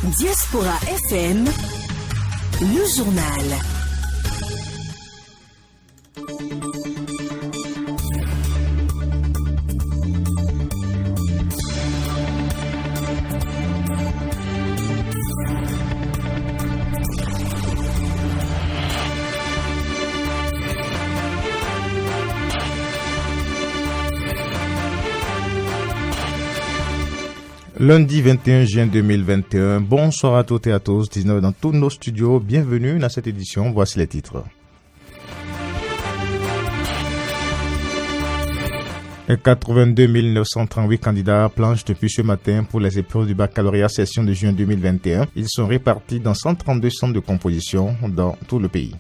Diaspora FM, le journal. Lundi 21 juin 2021, bonsoir à toutes et à tous, 19 dans tous nos studios, bienvenue dans cette édition, voici les titres. 82 938 candidats planchent depuis ce matin pour les épreuves du baccalauréat session de juin 2021. Ils sont répartis dans 132 centres de composition dans tout le pays.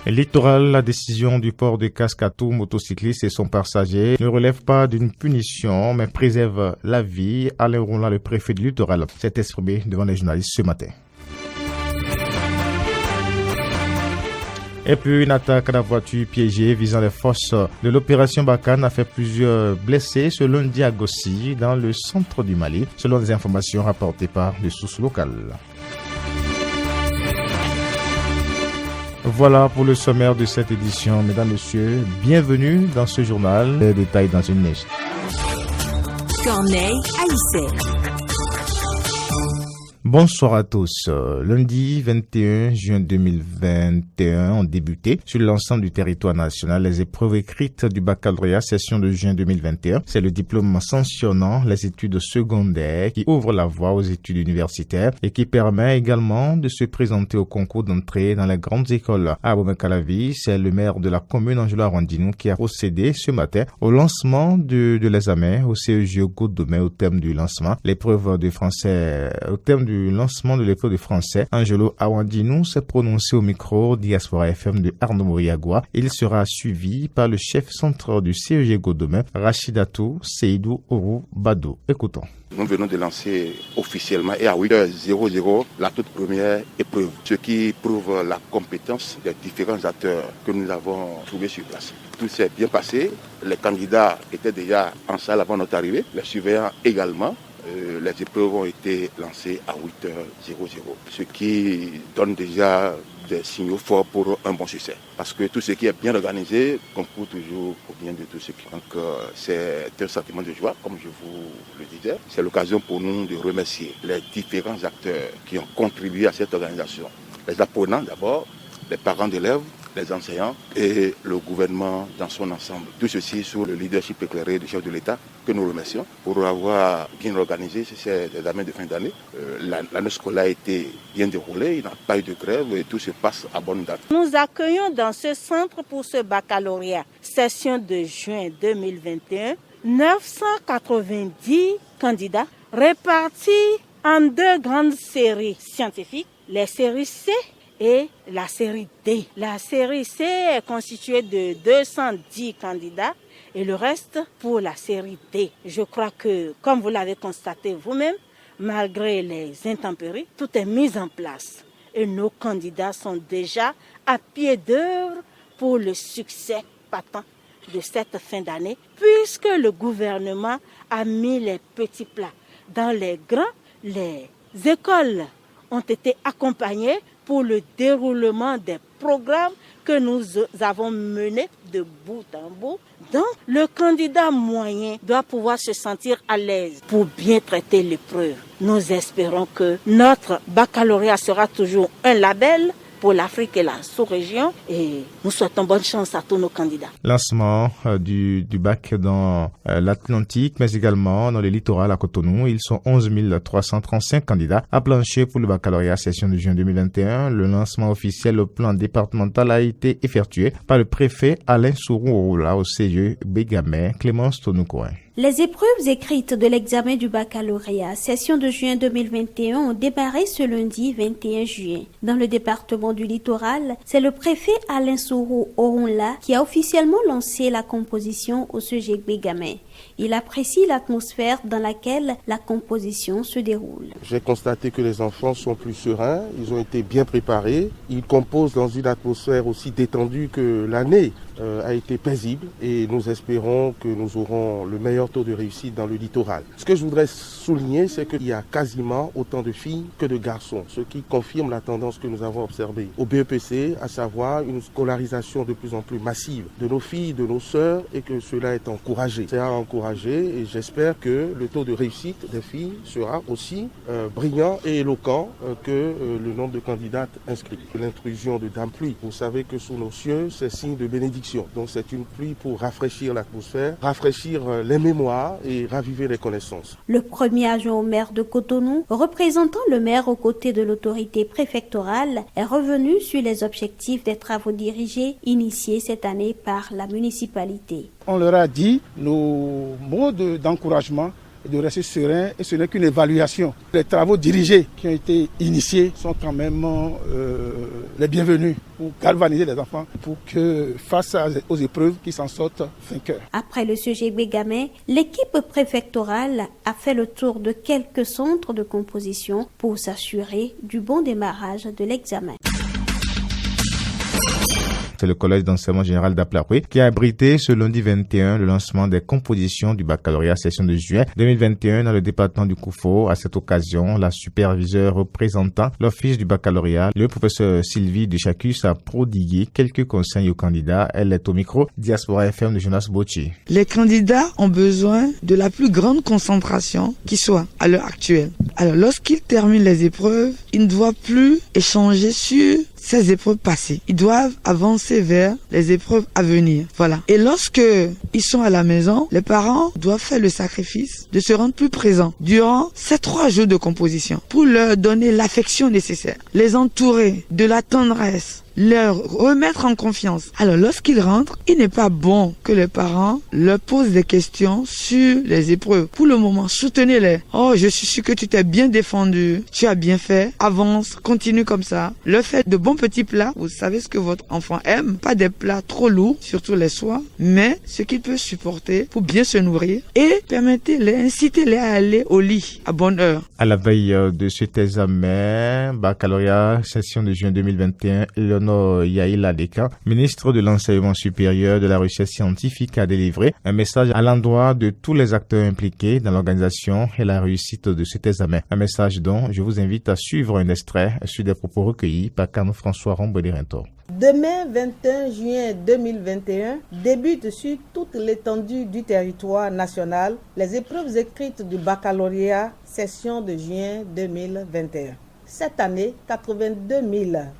Littoral, la décision du port de casque à tout motocycliste et son passager ne relève pas d'une punition, mais préserve la vie. Alain Roland, le préfet du littoral, s'est exprimé devant les journalistes ce matin. Et puis une attaque à la voiture piégée visant les forces de l'opération Barkhane a fait plusieurs blessés ce lundi à Gossi, dans le centre du Mali, selon des informations rapportées par des sources locales. Voilà pour le sommaire de cette édition. Mesdames, Messieurs, bienvenue dans ce journal. Les détails dans une niche. Corneille Aïssé. Bonsoir à tous. Lundi 21 juin 2021 ont débuté sur l'ensemble du territoire national les épreuves écrites du baccalauréat session de juin 2021. C'est le diplôme sanctionnant les études secondaires qui ouvre la voie aux études universitaires et qui permet également de se présenter au concours d'entrée dans les grandes écoles. À Abomey-Calavi, c'est le maire de la commune, Angelo Arwandinou, qui a procédé ce matin au lancement de l'examen au CEG Godomé au thème du lancement. L'épreuve de français, au thème du lancement de l'école de français, Angelo Arwandinou s'est prononcé au micro Diaspora FM de Arnaud Moriagua. Il sera suivi par le chef centre du CEG Godomé, Rachidatou Seydou Ourou Badou. Écoutons. Nous venons de lancer officiellement et à 8h00 la toute première épreuve, ce qui prouve la compétence des différents acteurs que nous avons trouvés sur place. Tout s'est bien passé, les candidats étaient déjà en salle avant notre arrivée, les surveillants également. Les épreuves ont été lancées à 8h00, ce qui donne déjà des signaux forts pour un bon succès. Parce que tout ce qui est bien organisé concourt toujours au bien de tous ceux qui. Donc c'est un sentiment de joie, comme je vous le disais. C'est l'occasion pour nous de remercier les différents acteurs qui ont contribué à cette organisation. Les apprenants d'abord, les parents d'élèves, les enseignants et le gouvernement dans son ensemble. Tout ceci sous le leadership éclairé du chef de l'État que nous remercions pour avoir bien organisé ces examens de fin d'année. L'année scolaire a été bien déroulée, il n'y a pas eu de grève et tout se passe à bonne date. Nous accueillons dans ce centre pour ce baccalauréat session de juin 2021 990 candidats répartis en deux grandes séries scientifiques, les séries C et la série D. La série C est constituée de 210 candidats et le reste pour la série D. Je crois que, comme vous l'avez constaté vous-même, malgré les intempéries, tout est mis en place. Et nos candidats sont déjà à pied d'œuvre pour le succès patent de cette fin d'année, puisque le gouvernement a mis les petits plats dans les grands. Les écoles ont été accompagnées pour le déroulement des programmes que nous avons menés de bout en bout. Donc, le candidat moyen doit pouvoir se sentir à l'aise pour bien traiter l'épreuve. Nous espérons que notre baccalauréat sera toujours un label pour l'Afrique et la sous-région et nous souhaitons bonne chance à tous nos candidats. Lancement du bac dans l'Atlantique, mais également dans le littoral à Cotonou. Ils sont 11 335 candidats à plancher pour le baccalauréat session de juin 2021. Le lancement officiel au plan départemental a été effectué par le préfet Alain Sourou-Oula au CEG Bégamé, Clémence Tonoukoin. Les épreuves écrites de l'examen du baccalauréat session de juin 2021 ont démarré ce lundi 21 juin. Dans le département du littoral, c'est le préfet Alain Sourou-Oula qui a officiellement lancé la composition au CEG Bégamé. Il apprécie l'atmosphère dans laquelle la composition se déroule. J'ai constaté que les enfants sont plus sereins, ils ont été bien préparés, ils composent dans une atmosphère aussi détendue que l'année a été paisible et nous espérons que nous aurons le meilleur taux de réussite dans le littoral. Ce que je voudrais souligner, c'est qu'il y a quasiment autant de filles que de garçons, ce qui confirme la tendance que nous avons observée au BEPC, à savoir une scolarisation de plus en plus massive de nos filles, de nos sœurs, et que cela est encouragé. C'est à encourager et j'espère que le taux de réussite des filles sera aussi brillant et éloquent que le nombre de candidates inscrites. L'intrusion de Dame Pluie, vous savez que sous nos cieux, c'est signe de bénédiction. Donc c'est une pluie pour rafraîchir l'atmosphère, rafraîchir les mémoires et raviver les connaissances. Le premier adjoint au maire de Cotonou, représentant le maire aux côtés de l'autorité préfectorale, est revenu sur les objectifs des travaux dirigés initiés cette année par la municipalité. On leur a dit nos mots d'encouragement de rester serein et ce n'est qu'une évaluation. Les travaux dirigés qui ont été initiés sont quand même les bienvenus pour galvaniser les enfants pour que face aux épreuves qu'ils s'en sortent vainqueurs. Après le CGB Gamay, l'équipe préfectorale a fait le tour de quelques centres de composition pour s'assurer du bon démarrage de l'examen. C'est le collège d'enseignement général d'Aplaroué qui a abrité ce lundi 21 le lancement des compositions du baccalauréat session de juin 2021 dans le département du Koufo. À cette occasion, la superviseure représentant l'office du baccalauréat, le professeur Sylvie de Chacus, a prodigué quelques conseils aux candidats. Elle est au micro Diaspora FM de Jonas Bochi. Les candidats ont besoin de la plus grande concentration qui soit à l'heure actuelle. Alors, lorsqu'ils terminent les épreuves, ils ne doivent plus échanger sur ces épreuves passées. Ils doivent avancer vers les épreuves à venir. Voilà. Et lorsque ils sont à la maison, les parents doivent faire le sacrifice de se rendre plus présents durant ces 3 jours de composition pour leur donner l'affection nécessaire, les entourer de la tendresse, leur remettre en confiance. Alors lorsqu'ils rentrent, il n'est pas bon que les parents leur posent des questions sur les épreuves. Pour le moment, soutenez-les. Oh, je suis sûr que tu t'es bien défendu, tu as bien fait, avance, continue comme ça. Leur faites de bons petits plats, vous savez ce que votre enfant aime, pas des plats trop lourds, surtout les soirs, mais ce qu'il peut supporter pour bien se nourrir et permettez-les, incitez-les à aller au lit à bonne heure. À la veille de cet examen, baccalauréat session de juin 2021, Yaïla Deka, ministre de l'Enseignement supérieur de la recherche scientifique, a délivré un message à l'endroit de tous les acteurs impliqués dans l'organisation et la réussite de cet examen. Un message dont je vous invite à suivre un extrait sur des propos recueillis par Carme François Rombolérento. Demain, 21 juin 2021, débute sur toute l'étendue du territoire national les épreuves écrites du baccalauréat session de juin 2021. Cette année, 82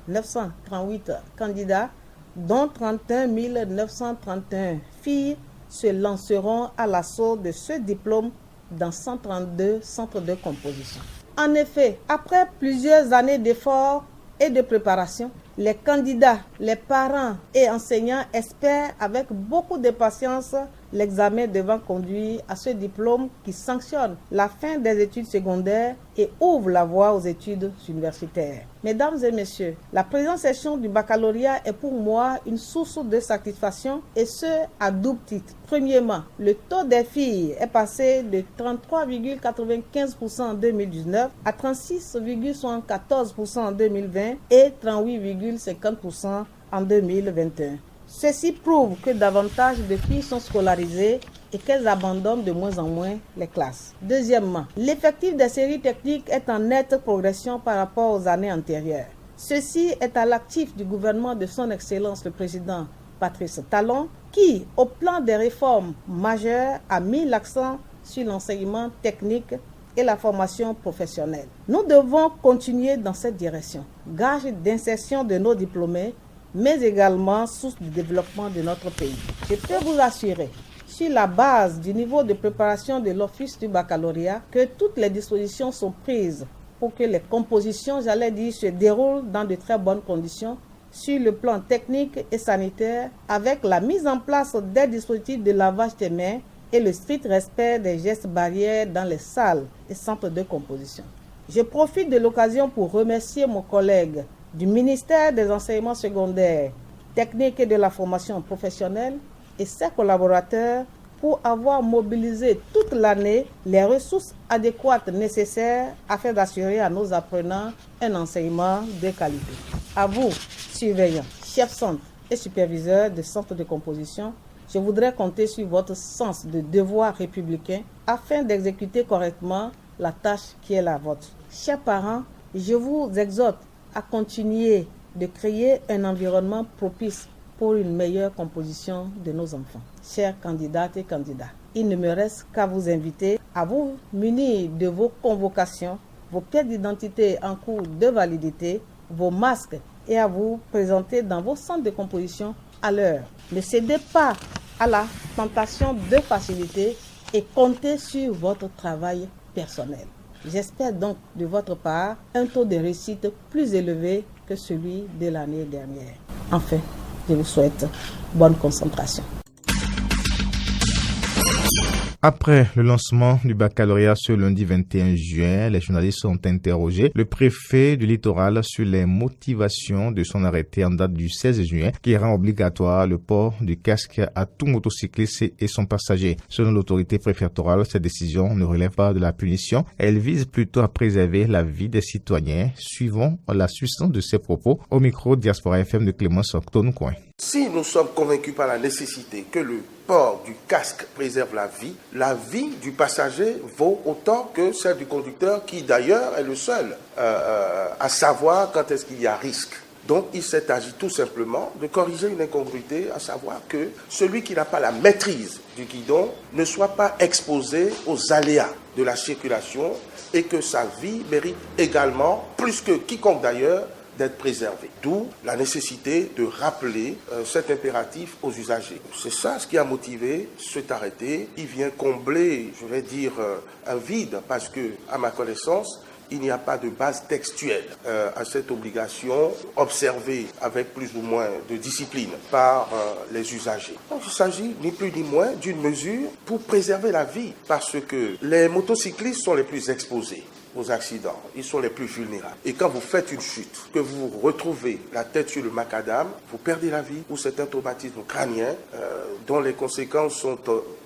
938 candidats, dont 31 931 filles, se lanceront à l'assaut de ce diplôme dans 132 centres de composition. En effet, après plusieurs années d'efforts et de préparation, les candidats, les parents et enseignants espèrent avec beaucoup de patience l'examen devant conduire à ce diplôme qui sanctionne la fin des études secondaires et ouvre la voie aux études universitaires. Mesdames et messieurs, la présente session du baccalauréat est pour moi une source de satisfaction et ce à double titre. Premièrement, le taux des filles est passé de 33,95% en 2019 à 36,74% en 2020 et 38,50% en 2021. Ceci prouve que davantage de filles sont scolarisées et qu'elles abandonnent de moins en moins les classes. Deuxièmement, l'effectif des séries techniques est en nette progression par rapport aux années antérieures. Ceci est à l'actif du gouvernement de son Excellence le Président Patrice Talon qui, au plan des réformes majeures, a mis l'accent sur l'enseignement technique et la formation professionnelle. Nous devons continuer dans cette direction, gage d'insertion de nos diplômés, mais également source du développement de notre pays. Je peux vous assurer, sur la base du niveau de préparation de l'office du baccalauréat, que toutes les dispositions sont prises pour que les compositions, se déroulent dans de très bonnes conditions sur le plan technique et sanitaire, avec la mise en place des dispositifs de lavage des mains et le strict respect des gestes barrières dans les salles et centres de composition. Je profite de l'occasion pour remercier mon collègue du ministère des Enseignements secondaires, techniques et de la formation professionnelle et ses collaborateurs pour pour avoir mobilisé toute l'année les ressources adéquates nécessaires afin d'assurer à nos apprenants un enseignement de qualité. À vous, surveillants, chefs centres et superviseurs de centres de composition, je voudrais compter sur votre sens de devoir républicain afin d'exécuter correctement la tâche qui est la vôtre. Chers parents, je vous exhorte à continuer de créer un environnement propice pour une meilleure composition de nos enfants. Chers candidates et candidats, il ne me reste qu'à vous inviter à vous munir de vos convocations, vos pièces d'identité en cours de validité, vos masques et à vous présenter dans vos centres de composition à l'heure. Ne cédez pas à la tentation de facilité et comptez sur votre travail personnel. J'espère donc de votre part un taux de réussite plus élevé que celui de l'année dernière. Enfin, je vous souhaite bonne concentration. Après le lancement du baccalauréat ce lundi 21 juin, les journalistes ont interrogé le préfet du littoral sur les motivations de son arrêté en date du 16 juin qui rend obligatoire le port du casque à tout motocycliste et son passager. Selon l'autorité préfectorale, cette décision ne relève pas de la punition. Elle vise plutôt à préserver la vie des citoyens. Suivons la substance de ses propos au micro Diaspora FM de Clémence Octonoucoin. Si nous sommes convaincus par la nécessité que le port du casque préserve la vie du passager vaut autant que celle du conducteur qui d'ailleurs est le seul à savoir quand est-ce qu'il y a risque. Donc il s'est agi tout simplement de corriger une incongruité, à savoir que celui qui n'a pas la maîtrise du guidon ne soit pas exposé aux aléas de la circulation et que sa vie mérite également, plus que quiconque d'ailleurs, d'être préservé. D'où la nécessité de rappeler cet impératif aux usagers. C'est ça ce qui a motivé cet arrêté. Il vient combler, je vais dire, un vide parce que, à ma connaissance, il n'y a pas de base textuelle à cette obligation observée avec plus ou moins de discipline par les usagers. Donc il s'agit ni plus ni moins d'une mesure pour préserver la vie parce que les motocyclistes sont les plus exposés aux accidents, ils sont les plus vulnérables. Et quand vous faites une chute, que vous vous retrouvez la tête sur le macadam, vous perdez la vie ou c'est un traumatisme crânien dont les conséquences sont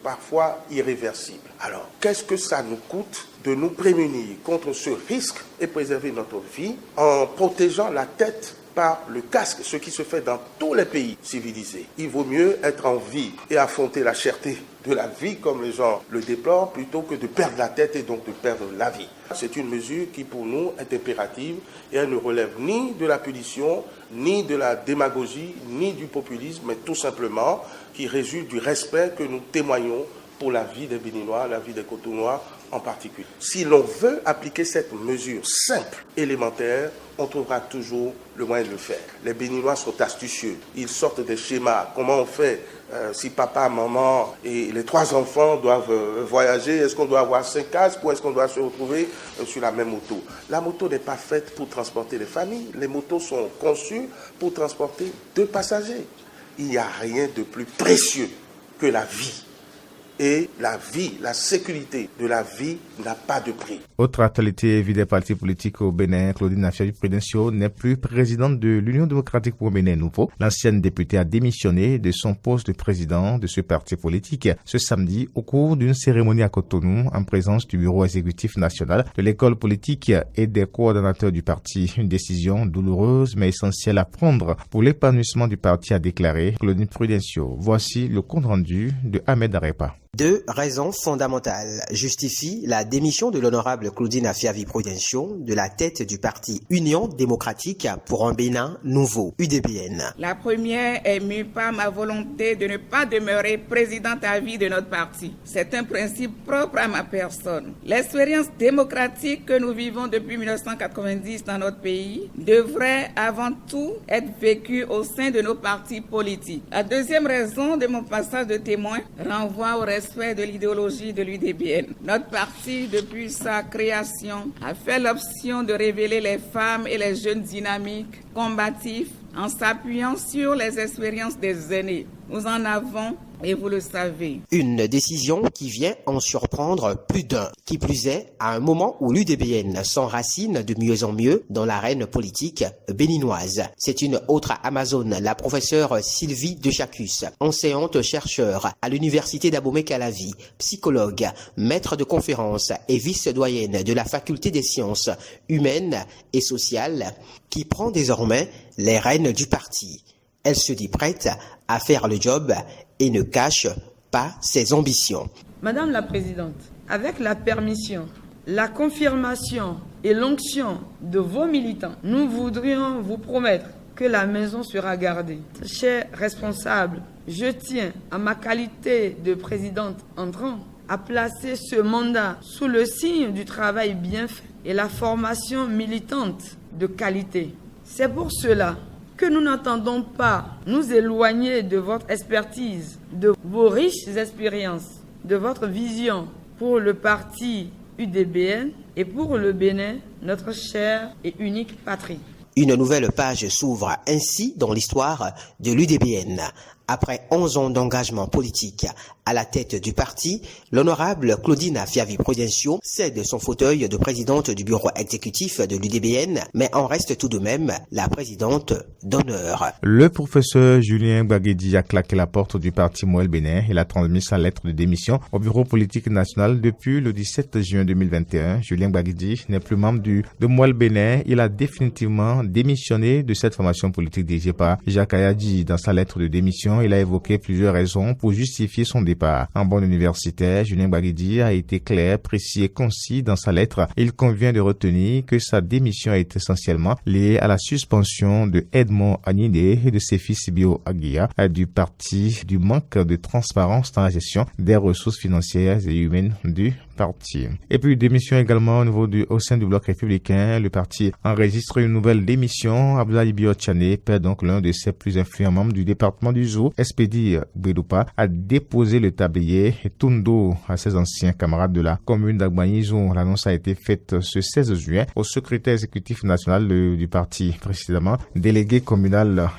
parfois irréversibles. Alors, qu'est-ce que ça nous coûte de nous prémunir contre ce risque et préserver notre vie en protégeant la tête par le casque, ce qui se fait dans tous les pays civilisés. Il vaut mieux être en vie et affronter la cherté de la vie, comme les gens le déplorent, plutôt que de perdre la tête et donc de perdre la vie. C'est une mesure qui, pour nous, est impérative et elle ne relève ni de la punition, ni de la démagogie, ni du populisme, mais tout simplement qui résulte du respect que nous témoignons pour la vie des Béninois, la vie des Cotonois en particulier. Si l'on veut appliquer cette mesure simple, élémentaire, on trouvera toujours le moyen de le faire. Les Béninois sont astucieux. Ils sortent des schémas. Comment on fait si papa, maman et les 3 enfants doivent voyager? Est-ce qu'on doit avoir 5 casques ou est-ce qu'on doit se retrouver sur la même moto? La moto n'est pas faite pour transporter les familles. Les motos sont conçues pour transporter 2 passagers. Il n'y a rien de plus précieux que la vie. Et la vie, la sécurité de la vie n'a pas de prix. Autre actualité, vie des partis politiques au Bénin, Claudine Afiavi-Prudencio n'est plus présidente de l'Union démocratique pour Bénin Nouveau. L'ancienne députée a démissionné de son poste de président de ce parti politique ce samedi au cours d'une cérémonie à Cotonou en présence du bureau exécutif national de l'école politique et des coordonnateurs du parti. Une décision douloureuse mais essentielle à prendre pour l'épanouissement du parti, a déclaré Claudine Prudencio. Voici le compte rendu de Ahmed Arepa. 2 raisons fondamentales justifient la démission de l'honorable Claudine Afiavi-Prudencio de la tête du parti Union démocratique pour un Bénin nouveau, UDPN. La première est mue par ma volonté de ne pas demeurer présidente à vie de notre parti. C'est un principe propre à ma personne. L'expérience démocratique que nous vivons depuis 1990 dans notre pays devrait avant tout être vécue au sein de nos partis politiques. La deuxième raison de mon passage de témoin renvoie au respect de l'idéologie de l'UDPN. Notre parti, depuis sa création, a fait l'option de révéler les femmes et les jeunes dynamiques, combatifs, en s'appuyant sur les expériences des aînés. Nous en avons et vous le savez. Une décision qui vient en surprendre plus d'un. Qui plus est, à un moment où l'UDBN s'enracine de mieux en mieux dans l'arène politique béninoise. C'est une autre Amazone, la professeure Sylvie Dechacus, enseignante-chercheur à l'université d'Abomey-Calavi, psychologue, maître de conférences et vice-doyenne de la faculté des sciences humaines et sociales, qui prend désormais les rênes du parti. Elle se dit prête à faire le job et ne cache pas ses ambitions. Madame la Présidente, avec la permission, la confirmation et l'onction de vos militants, nous voudrions vous promettre que la maison sera gardée. Chers responsables, je tiens, à ma qualité de présidente entrant, à placer ce mandat sous le signe du travail bien fait et la formation militante de qualité. C'est pour cela que nous n'entendons pas nous éloigner de votre expertise, de vos riches expériences, de votre vision pour le parti UDBN et pour le Bénin, notre chère et unique patrie. Une nouvelle page s'ouvre ainsi dans l'histoire de l'UDBN. Après 11 ans d'engagement politique à la tête du parti, l'honorable Claudine Fiavi-Prudencio cède son fauteuil de présidente du bureau exécutif de l'UDBN, mais en reste tout de même la présidente d'honneur. Le professeur Julien Gbagidi a claqué la porte du parti Moël Bénin. Il a transmis sa lettre de démission au bureau politique national depuis le 17 juin 2021. Julien Gbagidi n'est plus membre de Moël Bénin. Il a définitivement démissionné de cette formation politique dirigée par Jacques Ayadji. Dans sa lettre de démission, il a évoqué plusieurs raisons pour justifier son départ. En bon universitaire, Julien Gbagidi a été clair, précis et concis dans sa lettre. Il convient de retenir que sa démission est essentiellement liée à la suspension de Edmond Agnidé et de ses fils Bio Aguia du parti, du manque de transparence dans la gestion des ressources financières et humaines du parti. Et puis démission également au sein du bloc républicain. Le parti enregistre une nouvelle démission. Abdoulaye Biotchane perd donc l'un de ses plus influents membres du département du Zou. Espédi Bédoupa a déposé le tablier et Tundo à ses anciens camarades de la commune d'Agbanizou. L'annonce a été faite ce 16 juin au secrétaire exécutif national du parti, précédemment délégué communal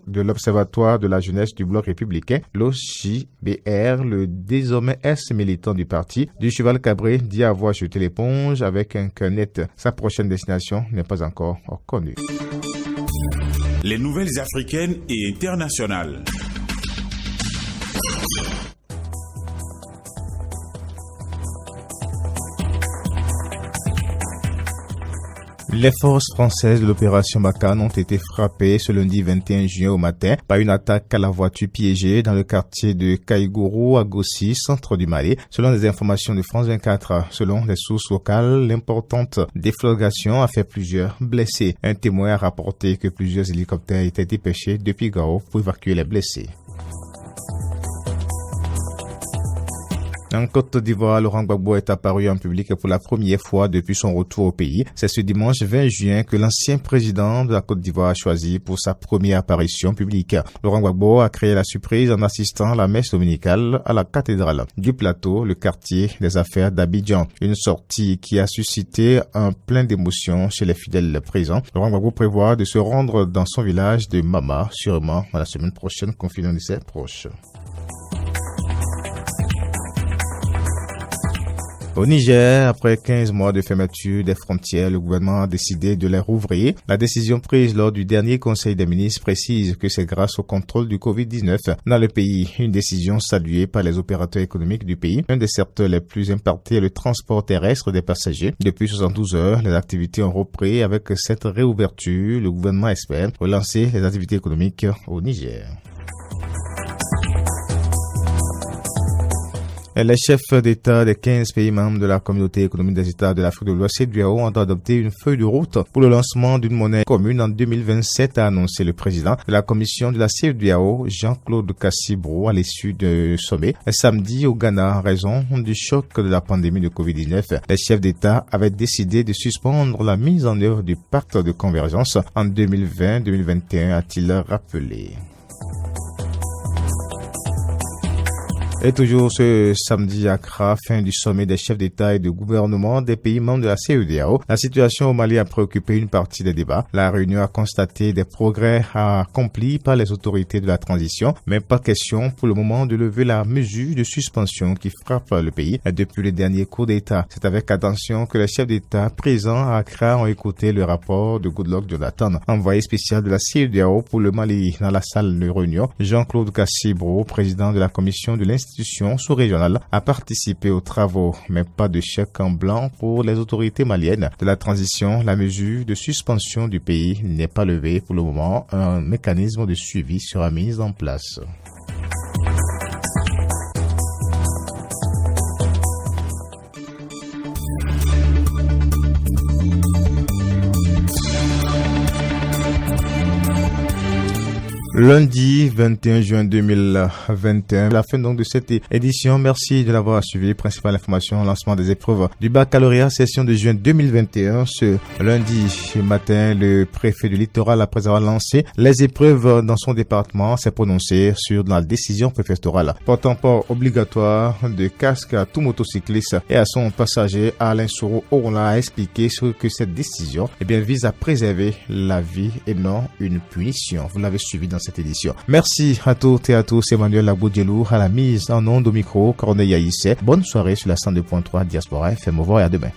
de l'Observatoire de la jeunesse du bloc républicain, l'OJBR, le désormais ex-militant du parti du Cheval Cabré dit avoir jeté l'éponge avec un cœur net. Sa prochaine destination n'est pas encore connue. Les nouvelles africaines et internationales. Les forces françaises de l'opération Barkhane ont été frappées ce lundi 21 juin au matin par une attaque à la voiture piégée dans le quartier de Kaïgourou à Gossi, centre du Mali. Selon les informations de France 24, selon les sources locales, l'importante déflagration a fait plusieurs blessés. Un témoin a rapporté que plusieurs hélicoptères étaient dépêchés depuis Gao pour évacuer les blessés. En Côte d'Ivoire, Laurent Gbagbo est apparu en public pour la première fois depuis son retour au pays. C'est ce dimanche 20 juin que l'ancien président de la Côte d'Ivoire a choisi pour sa première apparition publique. Laurent Gbagbo a créé la surprise en assistant à la messe dominicale à la cathédrale du Plateau, le quartier des affaires d'Abidjan. Une sortie qui a suscité un plein d'émotions chez les fidèles présents. Laurent Gbagbo prévoit de se rendre dans son village de Mama, sûrement la semaine prochaine, confie l'un de ses proches. Au Niger, après 15 mois de fermeture des frontières, le gouvernement a décidé de les rouvrir. La décision prise lors du dernier Conseil des ministres précise que c'est grâce au contrôle du Covid-19 dans le pays. Une décision saluée par les opérateurs économiques du pays. Un des secteurs les plus impactés est le transport terrestre des passagers. Depuis 72 heures, les activités ont repris. Avec cette réouverture, le gouvernement espère relancer les activités économiques au Niger. Les chefs d'État des 15 pays membres de la communauté économique des États de l'Afrique de l'Ouest CEDEAO ont adopté une feuille de route pour le lancement d'une monnaie commune en 2027, a annoncé le président de la commission de la CEDEAO, Jean-Claude Cassibrou, à l'issue du sommet samedi au Ghana en raison du choc de la pandémie de Covid-19. Les chefs d'État avaient décidé de suspendre la mise en œuvre du pacte de convergence en 2020-2021, a-t-il rappelé. Et toujours ce samedi à Accra, fin du sommet des chefs d'État et de gouvernement des pays membres de la CEDEAO. La situation au Mali a préoccupé une partie des débats. La réunion a constaté des progrès accomplis par les autorités de la transition, mais pas question pour le moment de lever la mesure de suspension qui frappe le pays depuis le dernier coup d'État. C'est avec attention que les chefs d'État présents à Accra ont écouté le rapport de Goodluck Jonathan, envoyé spécial de la CEDEAO pour le Mali. Dans la salle de réunion, Jean-Claude Cassibro, président de la commission de l'institution sous-régionale, a participé aux travaux, mais pas de chèque en blanc pour les autorités maliennes de la transition. La mesure de suspension du pays n'est pas levée pour le moment. Un mécanisme de suivi sera mis en place. Lundi 21 juin 2021, la fin donc de cette édition. Merci de l'avoir suivi. Principale information, lancement des épreuves du baccalauréat session de juin 2021. Ce lundi matin, le préfet du littoral, après avoir lancé les épreuves dans son département, s'est prononcé sur la décision préfectorale portant port obligatoire de casque à tout motocycliste et à son passager. Alain Soro a expliqué que cette décision vise à préserver la vie et non une punition. Vous l'avez suivi dans cette édition. Merci à toutes et à tous. Emmanuel Laboudjelou à la mise en onde au micro. Corneille Aïssé. Bonne soirée sur la 102.3 Diaspora FM. Au revoir et à demain.